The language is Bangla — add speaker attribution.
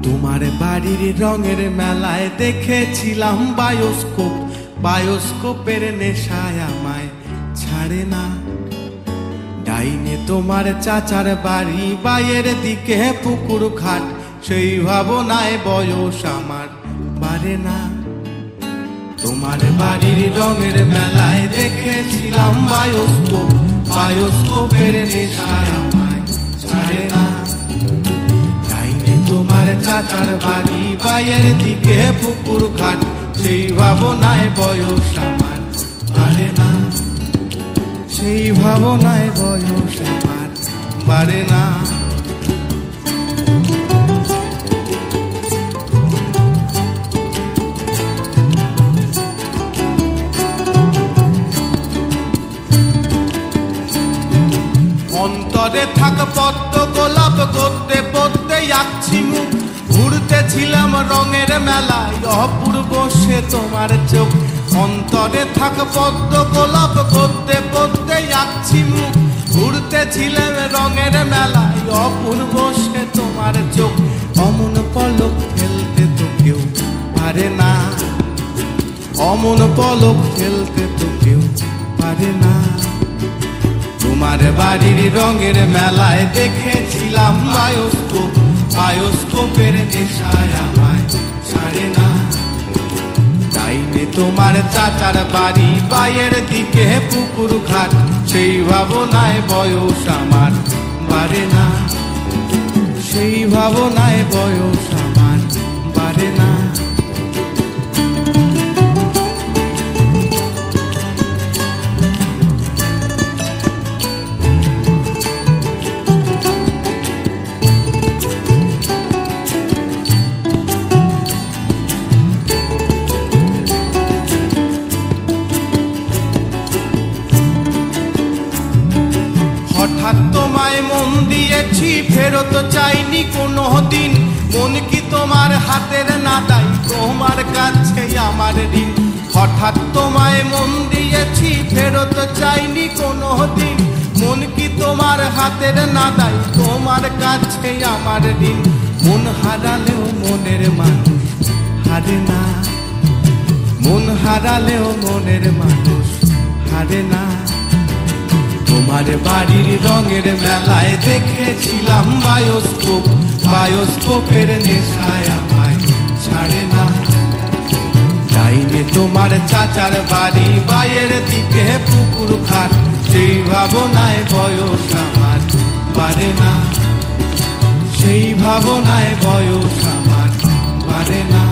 Speaker 1: তোমার বাড়ির রঙের মেলায় দেখেছিলাম বায়োস্কোপ, বায়োস্কোপের নেশায় আমায় ছাড়ে না। ডাইনে তোমার চাচার বাড়ি, বাইয়ের দিকে পুকুর ঘাট, সেই ভাবনায় বয়স আমার বাড়ে না। তোমার বাড়ির রঙের মেলায় দেখেছিলাম বায়োস্কোপ, বায়োস্কোপের নেশায় আমায় ছাড়ে না। ডাইনে তোমার চাচার বাড়ি, বাইয়ের দিকে পুকুর ঘাট, সেই ভাবনায় বয়স আমার বাড়ে না। সেই ভাবনায় বয়স আমার বাড়ে না। অন্তরে থাক পদ্ম গোলাপ, গদ্যে পদ্মে আঁকছি মুখ, ঘুরতেছিলাম রঙের মেলায় অপূর্ব সে তোমার চোখ। অন্তরে থাক পদ্ম গোলাপ, গদ্যে পদ্মে আঁকছি মুখ, ঘুরতেছিলাম রঙের মেলায় অপূর্ব সে তোমার চোখ। অমন পলক ফেলতে তো কেউ পারে না, অমন পলক ফেলতে তো কেউ পারে না। তোমার বাড়ির রঙের মেলায় দেখেছিলাম বায়োস্কোপ, বায়োস্কোপের নেশায় আমায় ছাড়ে না। ডাইনে তোমার চাচার বাড়ি, বাইয়ের দিকে পুকুর ঘাট, সেই ভাবনায় বয়স আমার বাড়ে না। সেই ভাবনায় বয়স আমার বাড়ে না। হঠাৎ তোমায় মন দিয়েছি, ফেরত চাইনি কোনো দিন, মন কি তোমার হাতের নাদাই, তোমার কাছে আমার ঋণ। হঠাৎ তোমায় মন দিয়েছি, ফেরত চাইনি কোনো দিন, মন কি তোমার হাতের নাদাই, তোমার কাছে আমার ঋণ। মন হারালেও মনের মানুষ হারে না, মন হারালেও মনের মানুষ হারে না। তোমার বাড়ির রঙের মেলায় দেখেছিলাম বায়োস্কোপ, বায়োস্কোপের নেশায় আমায় ছাড়ে না। ডাইনে তোমার চাচার বাড়ি, বাইয়ের দিকে পুকুর ঘাট, সেই ভাবনায় বয়স আমার বাড়ে না। সেই ভাবনায় বয়স আমার বাড়ে না।